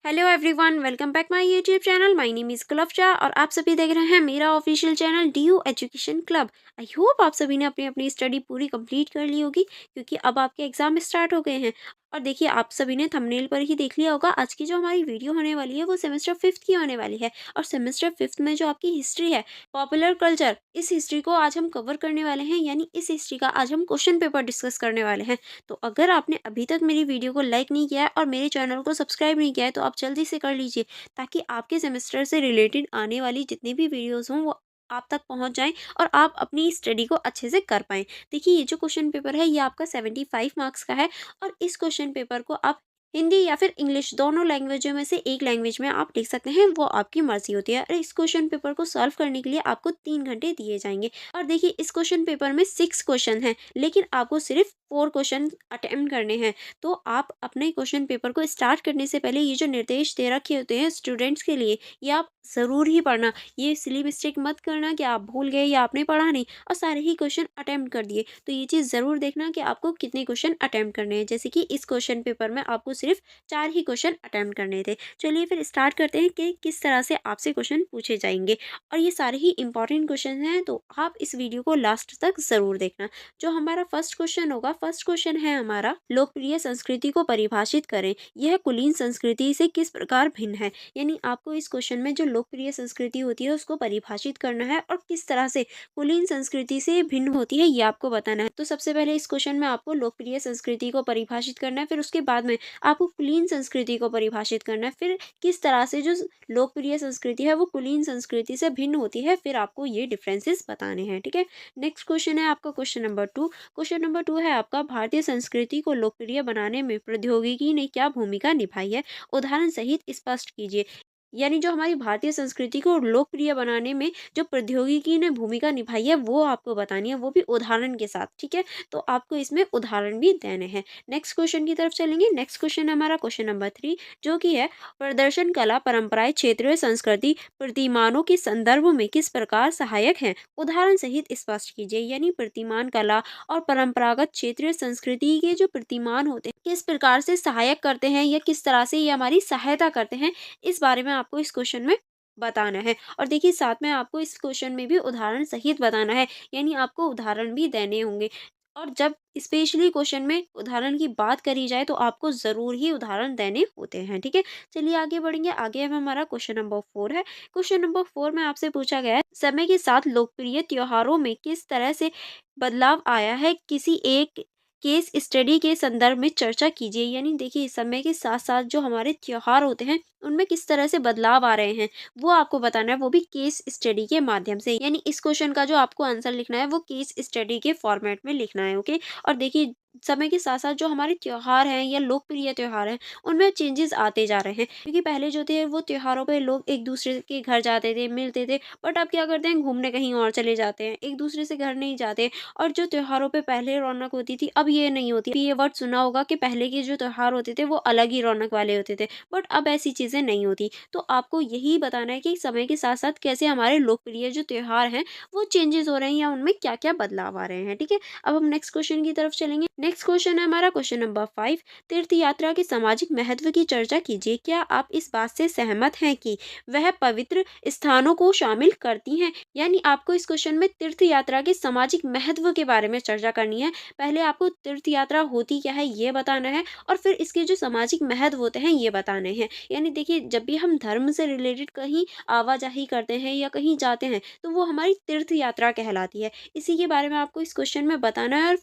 Hello everyone, welcome back my YouTube channel. My name is Kulfsha और आप सभी देख रहे हैं मेरा official channel DU education club. I hope आप सभी ने अपनी अपनी स्टडी पूरी कंप्लीट कर ली होगी, क्योंकि अब आपके एग्जाम स्टार्ट हो गए हैं। और देखिए, आप सभी ने थंबनेल पर ही देख लिया होगा, आज की जो हमारी वीडियो होने वाली है वो सेमेस्टर फिफ्थ की होने वाली है। और सेमेस्टर फिफ्थ में जो आपकी हिस्ट्री है, पॉपुलर कल्चर, इस हिस्ट्री को आज हम कवर करने वाले हैं। यानी इस हिस्ट्री का आज हम क्वेश्चन पेपर डिस्कस करने वाले हैं। तो अगर आपने अभी तक मेरी वीडियो को लाइक नहीं किया है और मेरे चैनल को सब्सक्राइब नहीं किया है, तो आप जल्दी से कर लीजिए, ताकि आपके सेमेस्टर से रिलेटेड आने वाली जितनी भी वीडियोस हों वो आप तक पहुंच जाएं और आप अपनी स्टडी को अच्छे से कर पाएं। देखिए, ये जो क्वेश्चन पेपर है ये आपका 75 मार्क्स का है। और इस क्वेश्चन पेपर को आप हिंदी या फिर इंग्लिश, दोनों लैंग्वेजों में से एक लैंग्वेज में आप लिख सकते हैं, वो आपकी मर्जी होती है। और इस क्वेश्चन पेपर को सॉल्व करने के लिए आपको 3 घंटे दिए जाएंगे। और देखिए, इस क्वेश्चन पेपर में 6 क्वेश्चन हैं, लेकिन आपको सिर्फ 4 क्वेश्चन अटेम्प्ट करने हैं। तो आप अपने क्वेश्चन पेपर को स्टार्ट करने से पहले ये जो निर्देश दे रखे होते हैं स्टूडेंट्स के लिए, ये आप ज़रूर ही पढ़ना। ये सिली मिस्टेक मत करना कि आप भूल गए या आपने पढ़ा नहीं और सारे ही क्वेश्चन अटेम्प्ट कर दिए। तो ये चीज़ ज़रूर देखना कि आपको कितने क्वेश्चन अटेम्प्ट करने हैं। जैसे कि इस क्वेश्चन पेपर में आपको सिर्फ 4 ही क्वेश्चन अटेम्प्ट करने थे। चलिए फिर स्टार्ट करते हैं कि किस तरह से आपसे क्वेश्चन पूछे जाएंगे। और ये सारे ही इंपॉर्टेंट क्वेश्चन हैं, तो आप इस वीडियो को लास्ट तक ज़रूर देखना। जो हमारा फर्स्ट क्वेश्चन होगा, फर्स्ट क्वेश्चन है हमारा, लोकप्रिय संस्कृति को परिभाषित करें। यह कुलीन संस्कृति से किस प्रकार भिन्न है। यानी आपको इस क्वेश्चन में जो लोकप्रिय संस्कृति होती है उसको परिभाषित करना है और किस तरह से कुलीन संस्कृति से भिन्न होती है ये आपको बताना है। तो सबसे पहले इस क्वेश्चन में आपको लोकप्रिय संस्कृति को परिभाषित करना है, फिर उसके बाद में आपको कुलीन संस्कृति को परिभाषित करना है, फिर किस तरह से जो लोकप्रिय संस्कृति है वो कुलीन संस्कृति से भिन्न होती है, फिर आपको ये डिफरेंसेस बताने हैं। ठीक है। नेक्स्ट क्वेश्चन है आपका क्वेश्चन नंबर 2। क्वेश्चन नंबर 2 है आपका, भारतीय संस्कृति को लोकप्रिय बनाने में प्रौद्योगिकी ने क्या भूमिका निभाई है, उदाहरण सहित स्पष्ट कीजिए। यानी जो हमारी भारतीय संस्कृति को लोकप्रिय बनाने में जो प्रौद्योगिकी ने भूमिका निभाई है वो आपको बतानी है, वो भी उदाहरण के साथ। ठीक है। तो आपको इसमें उदाहरण भी देने हैं। नेक्स्ट क्वेश्चन की तरफ चलेंगे। नेक्स्ट क्वेश्चन हमारा क्वेश्चन नंबर 3, जो कि है, प्रदर्शन कला परंपराएं क्षेत्रीय संस्कृति प्रतिमानों के संदर्भ में किस प्रकार सहायक हैं, उदाहरण सहित स्पष्ट कीजिए। यानी प्रतिमान कला और परंपरागत क्षेत्रीय संस्कृति के जो प्रतिमान होते हैं किस प्रकार से सहायक करते हैं या किस तरह से ये हमारी सहायता करते हैं, इस बारे में आपको इस क्वेश्चन में बताना है। और देखिए, साथ में आपको इस क्वेश्चन में भी उदाहरण सहित बताना है, यानी आपको उदाहरण भी देने होंगे। और जब स्पेशली क्वेश्चन में उदाहरण की बात करी जाए तो आपको ज़रूर ही उदाहरण देने होते हैं। ठीक है। चलिए आगे बढ़ेंगे। आगे हम हमारा क्वेश्चन नंबर 4 है। क्वेश्चन नंबर 4 में आपसे पूछा गया है, समय के साथ लोकप्रिय त्योहारों में किस तरह से बदलाव आया है, किसी एक केस स्टडी के संदर्भ में चर्चा कीजिए। यानी देखिए, समय के साथ साथ जो हमारे त्योहार होते हैं उनमें किस तरह से बदलाव आ रहे हैं वो आपको बताना है, वो भी केस स्टडी के माध्यम से। यानी इस क्वेश्चन का जो आपको आंसर लिखना है वो केस स्टडी के फॉर्मेट में लिखना है। ओके। और देखिए, समय के साथ साथ जो हमारे त्योहार हैं या लोकप्रिय त्योहार हैं उनमें चेंजेस आते जा रहे हैं, क्योंकि पहले जो थे वो त्योहारों पे लोग एक दूसरे के घर जाते थे, मिलते थे। बट अब क्या करते हैं, घूमने कहीं और चले जाते हैं, एक दूसरे से घर नहीं जाते। और जो त्योहारों पे पहले रौनक होती थी अब ये नहीं होती। ये वर्ड सुना होगा कि पहले के जो त्योहार होते थे वो अलग ही रौनक वाले होते थे, बट अब ऐसी चीज़ें नहीं होती। तो आपको यही बताना है कि समय के साथ साथ कैसे हमारे लोकप्रिय जो त्योहार हैं वो चेंजेस हो रहे हैं या उनमें क्या क्या बदलाव आ रहे हैं। ठीक है। अब हम नेक्स्ट क्वेश्चन की तरफ चलेंगे। नेक्स्ट क्वेश्चन है हमारा क्वेश्चन नंबर 5, तीर्थ यात्रा के सामाजिक महत्व की चर्चा कीजिए। क्या आप इस बात से सहमत हैं कि वह पवित्र स्थानों को शामिल करती हैं। यानी आपको इस क्वेश्चन में तीर्थ यात्रा के सामाजिक महत्व के बारे में चर्चा करनी है। पहले आपको तीर्थ यात्रा होती क्या है ये बताना है, और फिर इसके जो सामाजिक महत्व होते हैं ये बताने हैं। यानी देखिए, जब भी हम धर्म से रिलेटेड कहीं आवाजाही करते हैं या कहीं जाते हैं तो वो हमारी तीर्थ यात्रा कहलाती है। इसी के बारे में आपको इस क्वेश्चन में बताना है।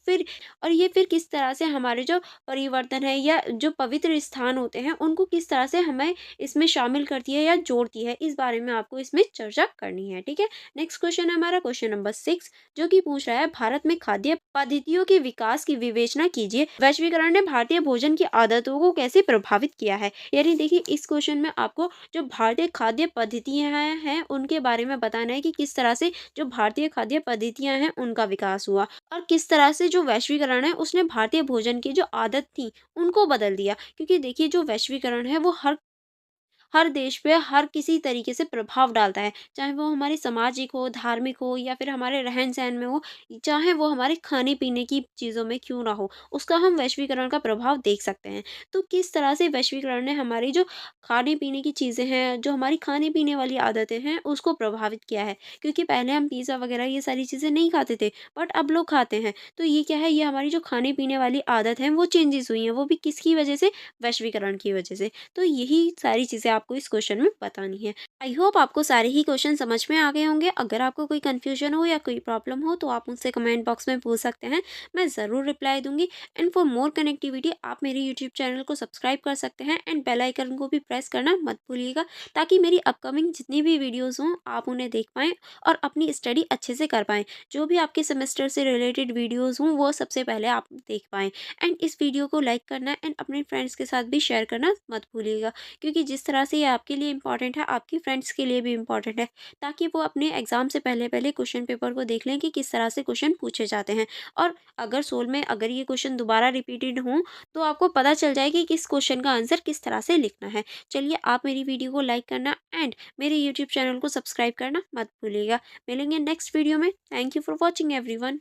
और ये फिर किस तरह से हमारे जो परिवर्तन है या जो पवित्र स्थान होते हैं उनको किस तरह से हमें इसमें शामिल करती है या जोड़ती है, इस बारे में आपको इसमें चर्चा करनी है। ठीक है। नेक्स्ट क्वेश्चन है हमारा क्वेश्चन नंबर 6, जो कि पूछ रहा है, भारत में खाद्य पद्धतियों के विकास की विवेचना कीजिए। वैश्वीकरण ने भारतीय भोजन की आदतों को कैसे प्रभावित किया है। यानी देखिए, इस क्वेश्चन में आपको जो भारतीय खाद्य पद्धतियां हैं उनके बारे में बताना है कि किस तरह से जो भारतीय खाद्य पद्धतियां हैं उनका विकास हुआ, और किस तरह से जो वैश्वीकरण है उसने भारतीय भोजन की जो आदत थी उनको बदल दिया। क्योंकि देखिए, जो वैश्वीकरण है वो हर देश पे हर किसी तरीके से प्रभाव डालता है, चाहे वो हमारे सामाजिक हो, धार्मिक हो या फिर हमारे रहन-सहन में हो, चाहे वो हमारे खाने-पीने की चीज़ों में क्यों ना हो, उसका हम वैश्वीकरण का प्रभाव देख सकते हैं। तो किस तरह से वैश्वीकरण ने हमारी जो खाने-पीने की चीज़ें हैं, जो हमारी खाने-पीने वाली आदतें हैं, उसको प्रभावित किया है। क्योंकि पहले हम पिज़्ज़ा वगैरह ये सारी चीज़ें नहीं खाते थे, बट अब लोग खाते हैं। तो ये क्या है, ये हमारी जो खाने-पीने वाली आदत है, वो चेंजेज़ हुई हैं, वो भी किसकी वजह से? वैश्वीकरण की वजह से। तो यही सारी चीज़ें आपको इस क्वेश्चन में बतानी है। आई होप आपको सारे ही क्वेश्चन समझ में आ गए होंगे। अगर आपको कोई कन्फ्यूजन हो या कोई प्रॉब्लम हो तो आप मुझसे कमेंट बॉक्स में पूछ सकते हैं, मैं ज़रूर रिप्लाई दूँगी। एंड फॉर मोर कनेक्टिविटी आप मेरे यूट्यूब चैनल को सब्सक्राइब कर सकते हैं एंड बेल आइकन को भी प्रेस करना मत भूलिएगा, ताकि मेरी अपकमिंग जितनी भी वीडियोज़ हों आप उन्हें देख पाएँ और अपनी स्टडी अच्छे से कर पाएँ। जो भी आपके सेमेस्टर से रिलेटेड वीडियोज़ हों वो सबसे पहले आप देख पाएँ। एंड इस वीडियो को लाइक करना एंड अपने फ्रेंड्स के साथ भी शेयर करना मत भूलिएगा, क्योंकि जिस तरह से ये आपके लिए इम्पॉर्टेंट है, आपके फ्रेंड्स के लिए भी इम्पॉर्टेंट है, ताकि वो अपने एग्ज़ाम से पहले-पहले क्वेश्चन पेपर को देख लें कि किस तरह से क्वेश्चन पूछे जाते हैं। और अगर सोल में अगर ये क्वेश्चन दोबारा रिपीटेड हों, तो आपको पता चल जाए कि किस क्वेश्चन का आंसर किस तरह से लिखना है। चलिए, आप मेरी वीडियो को लाइक करना एंड मेरे यूट्यूब चैनल को सब्सक्राइब करना मत भूलिएगा। मिलेंगे नेक्स्ट वीडियो में। Thank you for watching everyone.